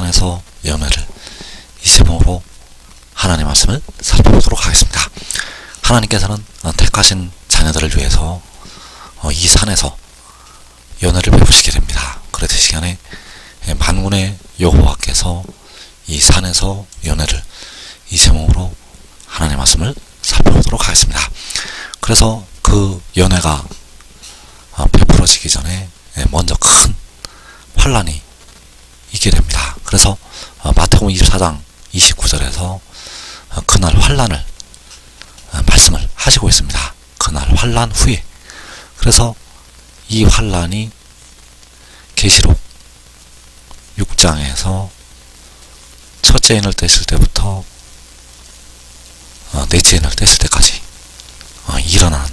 산에서 연애를, 이 제목으로 하나님 말씀을 살펴보도록 하겠습니다. 하나님께서는 택하신 자녀들을 위해서 이 산에서 연애를 베푸시게 됩니다. 그래서 이 시간에 만군의 여호와께서 이 산에서 연애를, 이 제목으로 하나님 말씀을 살펴보도록 하겠습니다. 그래서 그 연애가 베풀어지기 전에 먼저 큰 환란이 있게 됩니다. 그래서 마태복음 24장 29절에서 그날 환란을 말씀을 하시고 있습니다. 그날 환란 후에. 그래서 이 환란이 계시록 6장에서 첫째 인을 뗐을 때부터 넷째 인을 뗐을 때까지 일어나는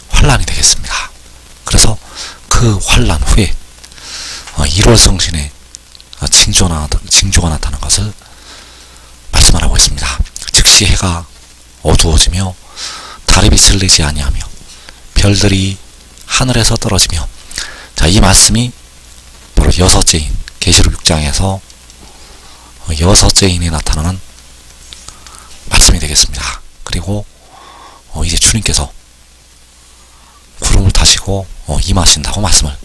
환란이 되겠습니다. 그래서 그 환란 후에 1월 성신의 징조가 나타나는 것을 말씀을 하고 있습니다. 즉시 해가 어두워지며 달이 빛을 내지 아니하며 별들이 하늘에서 떨어지며, 자, 이 말씀이 바로 여섯째 인, 계시록 6장에서 여섯째 인이 나타나는 말씀이 되겠습니다. 그리고 이제 주님께서 구름을 타시고 임하신다고 말씀을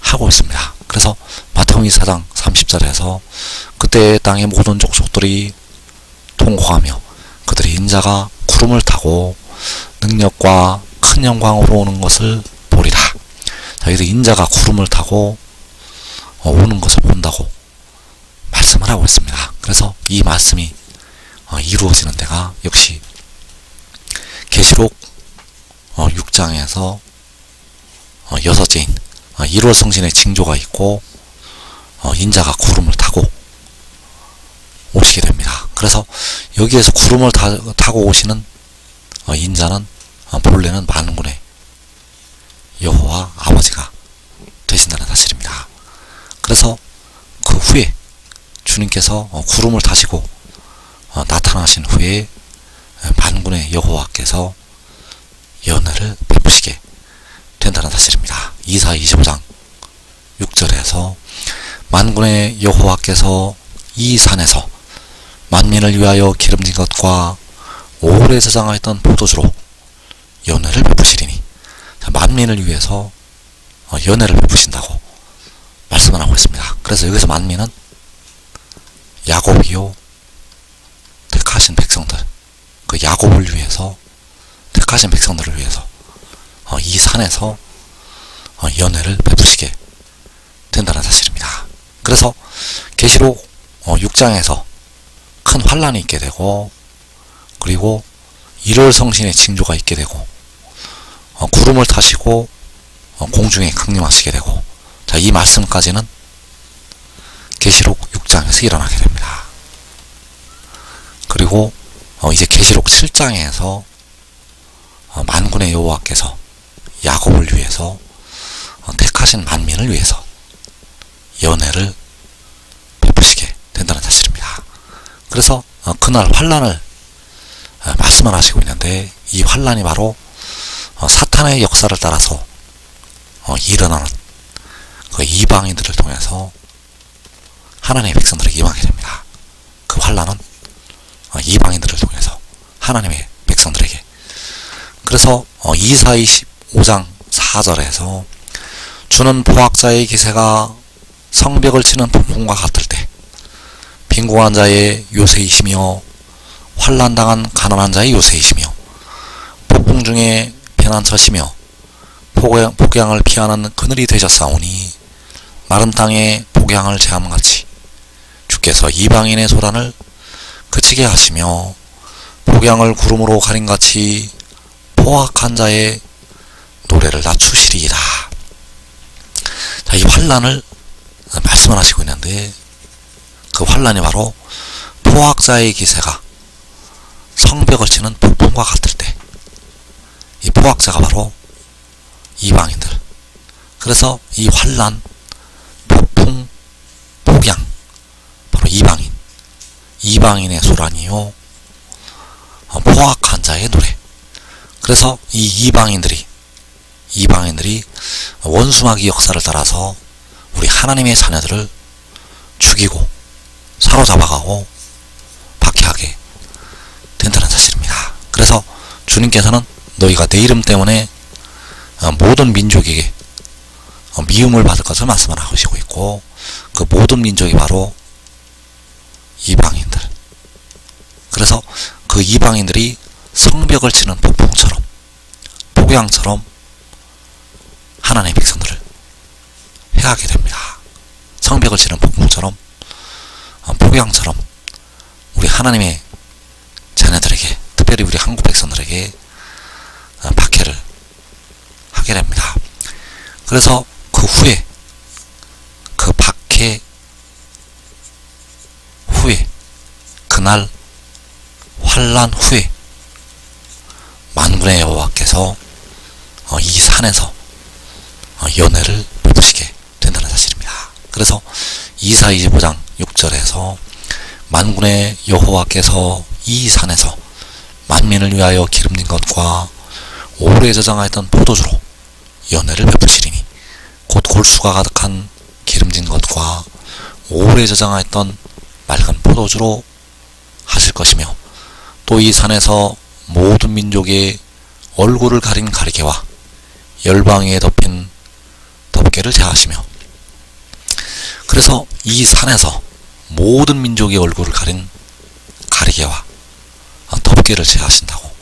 하고 있습니다. 그래서 마태복음 24장 30절에서 그때 땅의 모든 족속들이 통곡하며 그들의 인자가 구름을 타고 능력과 큰 영광으로 오는 것을 보리라. 자, 여기서 인자가 구름을 타고 오는 것을 본다고 말씀을 하고 있습니다. 그래서 이 말씀이 이루어지는 데가 역시 계시록 6장에서 여섯째 인 1월 성신의 징조가 있고 인자가 구름을 타고 오시게 됩니다. 그래서 여기에서 구름을 타고 오시는 인자는 본래는 만군의 여호와 아버지가 되신다는 사실입니다. 그래서 그 후에 주님께서 구름을 타시고 나타나신 후에 만군의 여호와께서 연애를 베푸시게 된다는 사실입니다. 이사 25장 6절에서 만군의 여호와께서 이 산에서 만민을 위하여 기름진 것과 오래 저장하였던 포도주로 연애를 베푸시리니, 만민을 위해서 연애를 베푸신다고 말씀을 하고 있습니다. 그래서 여기서 만민은 야곱이요 택하신 백성들, 그 야곱을 위해서, 택하신 백성들을 위해서 이 산에서 연애를 베푸시게 된다는 사실입니다. 그래서 계시록 6장에서 큰 환란이 있게 되고, 그리고 1월 성신의 징조가 있게 되고, 구름을 타시고 공중에 강림하시게 되고, 자, 이 말씀까지는 계시록 6장에서 일어나게 됩니다. 그리고 이제 계시록 7장에서 만군의 여호와께서 야곱을 위해서, 택하신 만민을 위해서 연애를 베푸시게 된다는 사실입니다. 그래서 그날 환란을 말씀을 하시고 있는데, 이 환란이 바로 사탄의 역사를 따라서 일어나는 그 이방인들을 통해서 하나님의 백성들에게 임하게 됩니다. 그 환란은 이방인들을 통해서 하나님의 백성들에게. 그래서 이사 25장 4절에서 주는 포악자의 기세가 성벽을 치는 폭풍과 같을 때 빈궁한 자의 요새이시며 환난당한 가난한 자의 요새이시며 폭풍 중에 피난처시며 폭양을 피하는 그늘이 되셨사오니 마른 땅에 폭양을 제함같이 주께서 이방인의 소란을 그치게 하시며 폭양을 구름으로 가림같이 포악한 자의 노래를 낮추시리이다. 자, 이 환란을 말씀을 하시고 있는데, 그 환란이 바로 포악자의 기세가 성벽을 치는 폭풍과 같을 때, 이 포악자가 바로 이방인들. 그래서 이 환란, 폭풍, 폭양, 바로 이방인의 소란이요 포악한 자의 노래. 그래서 이 이방인들이 원수마귀 역사를 따라서 우리 하나님의 자녀들을 죽이고 사로잡아가고 박해하게 된다는 사실입니다. 그래서 주님께서는 너희가 내 이름 때문에 모든 민족에게 미움을 받을 것을 말씀을 하시고 있고, 그 모든 민족이 바로 이방인들. 그래서 그 이방인들이 성벽을 치는 폭풍처럼, 폭양처럼 하나님의 백성들을 해하게 됩니다. 성벽을 치는 폭풍처럼, 폭양처럼 우리 하나님의 자녀들에게, 특별히 우리 한국 백성들에게 박해를 하게 됩니다. 그래서 그 후에, 그 박해 후에, 그날 환난 후에 만군의 여호와께서 이 산에서 연회를 베푸시게 된다는 사실입니다. 그래서 이사 25장 6절에서 만군의 여호와께서 이 산에서 만민을 위하여 기름진 것과 오래 저장하였던 포도주로 연회를 베푸시리니, 곧 골수가 가득한 기름진 것과 오래 저장하였던 맑은 포도주로 하실 것이며, 또 이 산에서 모든 민족의 얼굴을 가린 가리개와 열방 위에 덮인 덮개를 제하시며, 그래서 이 산에서 모든 민족의 얼굴을 가린 가리개와 덮개를 제하신다고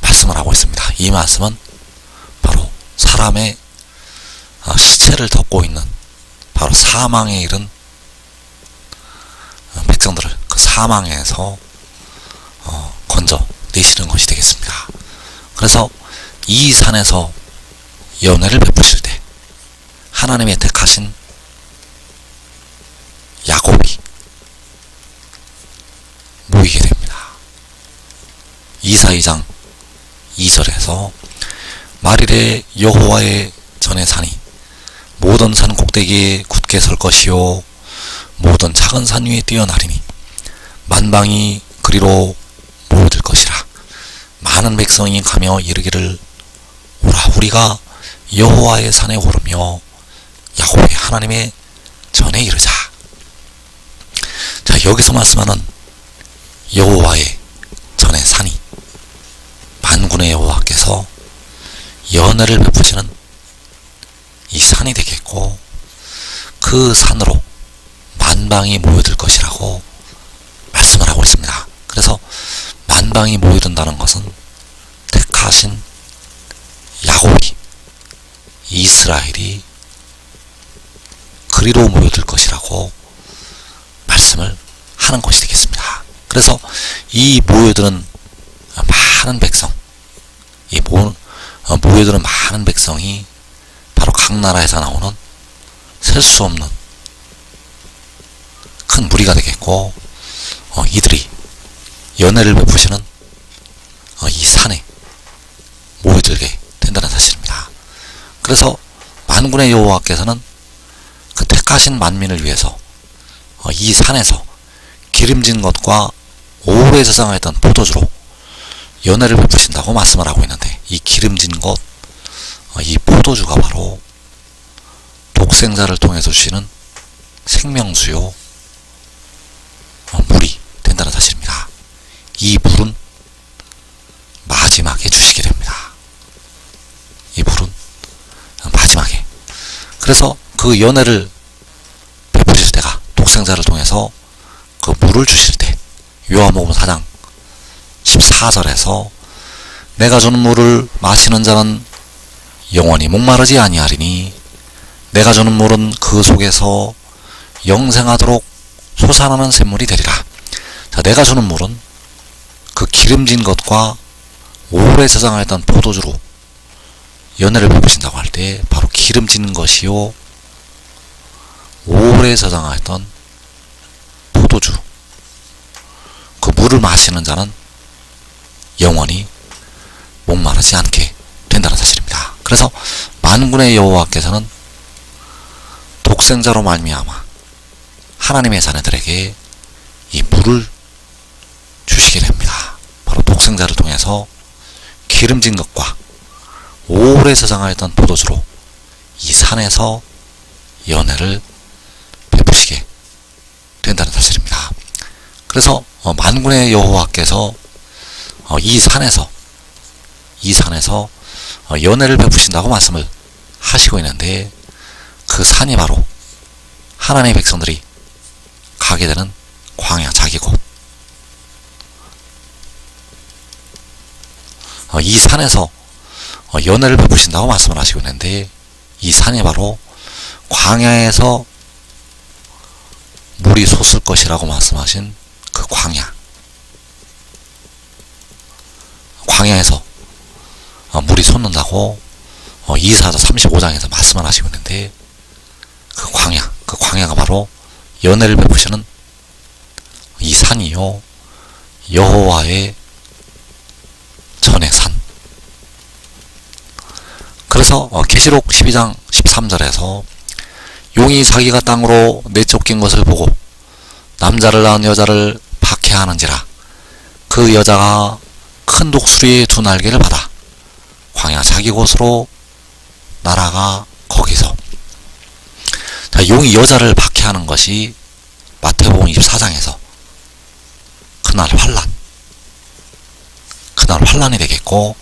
말씀을 하고 있습니다. 이 말씀은 바로 사람의 시체를 덮고 있는, 바로 사망에 이른 백성들을 그 사망에서 건져 내시는 것이 되겠습니다. 그래서 이 산에서 연회를 베푸실 때 하나님의 택하신 야곱이 모이게 됩니다. 이사 2장 2절에서 말일에 여호와의 전에 산이 모든 산 꼭대기에 굳게 설 것이요 모든 작은 산 위에 뛰어나리니 만방이 그리로 모여들 것이라. 많은 백성이 가며 이르기를 오라, 우리가 여호와의 산에 오르며 야곱의 하나님의 전에 이르자. 자, 여기서 말씀하는 여호와의 전의 산이 만군의 여호와께서 연회를 베푸시는 이 산이 되겠고, 그 산으로 만방이 모여들 것이라고 말씀을 하고 있습니다. 그래서 만방이 모여든다는 것은 택하신 야곱이, 이스라엘이 그리로 모여들 것이라고 말씀을 하는 것이 되겠습니다. 그래서 이 모여드는 많은 백성, 이 모여드는 많은 백성이 바로 각 나라에서 나오는 셀 수 없는 큰 무리가 되겠고, 이들이 연회를 베푸시는 이 산에 모여들게 된다는 사실입니다. 그래서 만군의 여호와께서는 그 택하신 만민을 위해서 이 산에서 기름진 것과 오래 저장하였던 포도주로 연회를 베푸신다고 말씀을 하고 있는데, 이 기름진 것, 이 포도주가 바로 독생자를 통해서 주시는 생명수요 물이 된다는 사실입니다. 이 물은 마지막에 주시게 됩니다. 이 물은 마지막에. 그래서 그 연회를 베푸실 때가 독생자를 통해서 그 물을 주실 때, 요한복음 4장 14절에서 내가 주는 물을 마시는 자는 영원히 목마르지 아니하리니 내가 주는 물은 그 속에서 영생하도록 솟아나는 샘물이 되리라. 자, 내가 주는 물은 그 기름진 것과 오래 저장하였던 포도주로 연회를 베푸신다고 할 때 바로 기름진 것이요 오래 저장하였던 포도주, 그 물을 마시는 자는 영원히 목마르지 않게 된다는 사실입니다. 그래서 만군의 여호와께서는 독생자로 말미암아 하나님의 자녀들에게 이 물을 주시게 됩니다. 바로 독생자를 통해서 기름진 것과 오래 저장하였던 포도주로 이 산에서 연회를 베푸시게 된다는 사실입니다. 그래서 만군의 여호와께서 이 산에서 연회를 베푸신다고 말씀을 하시고 있는데, 그 산이 바로 하나님의 백성들이 가게 되는 광야, 자기 곳. 이 산에서 연회를 베푸신다고 말씀을 하시고 있는데, 이 산이 바로 광야에서 물이 솟을 것이라고 말씀하신 그 광야에서 물이 솟는다고 이사야 35장에서 말씀을 하시고 있는데, 그 광야가 바로 연회를 베푸시는 이 산이요, 여호와의 전의 산. 그래서 계시록 12장 13절에서 용이 자기가 땅으로 내쫓긴 것을 보고 남자를 낳은 여자를 박해하는지라 그 여자가 큰 독수리의 두 날개를 받아 광야 자기 곳으로 날아가 거기서. 자, 용이 여자를 박해하는 것이 마태복음 24장에서 그날 환란이 되겠고,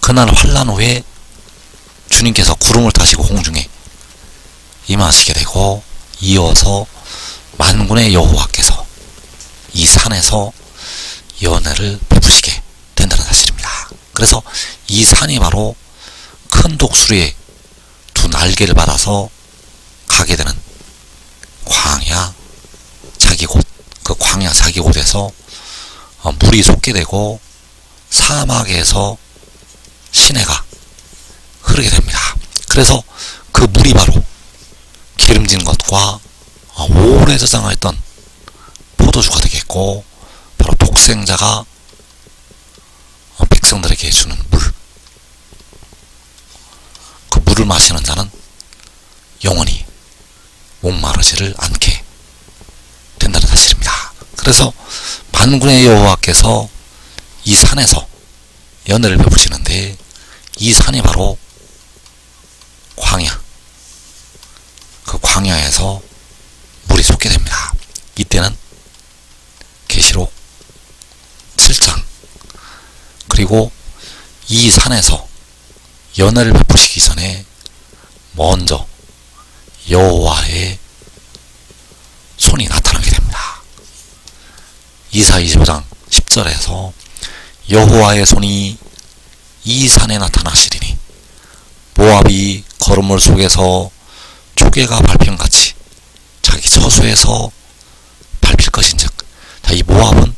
그날 환란 후에 주님께서 구름을 타시고 공중에 임하시게 되고, 이어서 만군의 여호와께서 이 산에서 연회를 베푸시게 된다는 사실입니다. 그래서 이 산이 바로 큰 독수리의 두 날개를 받아서 가게 되는 광야 자기 곳, 그 광야 자기 곳에서 물이 솟게 되고 사막에서 시내가 흐르게 됩니다. 그래서 그 물이 바로 기름진 것과 오래 저장하였던 포도주가 되겠고, 바로 독생자가 백성들에게 주는 물, 그 물을 마시는 자는 영원히 목마르지를 않게 된다는 사실입니다. 그래서 만군의 여호와께서 이 산에서 연회를 베푸시는데, 이 산이 바로 광야, 그 광야에서 물이 솟게 됩니다. 이때는 계시록 7장, 그리고 이 산에서 연회를 베푸시기 전에 먼저 여호와의 손이 나타나게 됩니다. 이사야 25장 10절에서 여호와의 손이 이 산에 나타나시리니 모압이 거름물 속에서 조개가 밟힘같이 자기 저수에서 밟힐 것인즉. 자, 이 모압은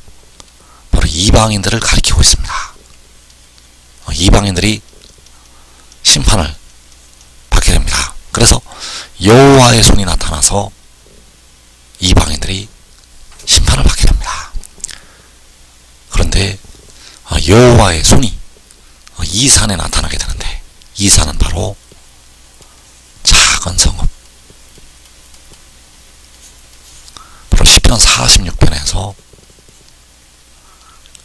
바로 이방인들을 가리키고 있습니다. 이방인들이 심판을 받게 됩니다. 그래서 여호와의 손이 나타나서 이방인들이 심판을 받게 됩니다. 그런데 여호와의 손이 이 산에 나타나게 되는데, 이 산은 바로 작은 성읍, 바로 시편 46편에서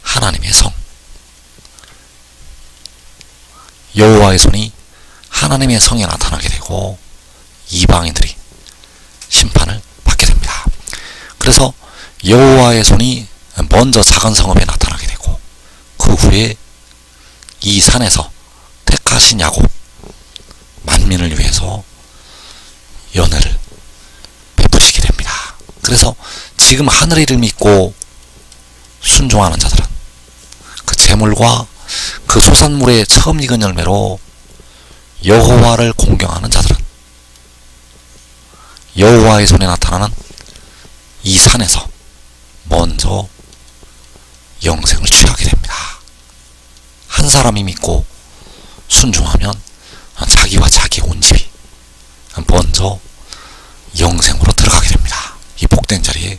하나님의 성, 여호와의 손이 하나님의 성에 나타나게 되고 이방인들이 심판을 받게 됩니다. 그래서 여호와의 손이 먼저 작은 성읍에 나타나게 되고, 그 후에 이 산에서 택하신 야곱 만민을 위해서 연회를 베푸시게 됩니다. 그래서 지금 하늘의 일을 믿고 순종하는 자들은 그 재물과 그 소산물의 처음 익은 열매로 여호와를 공경하는 자들은 여호와의 손에 나타나는 이 산에서 먼저 영생을 취하게 됩니다. 한 사람이 믿고 순종하면 자기와 자기 온 집이 먼저 영생으로 들어가게 됩니다. 이 복된 자리에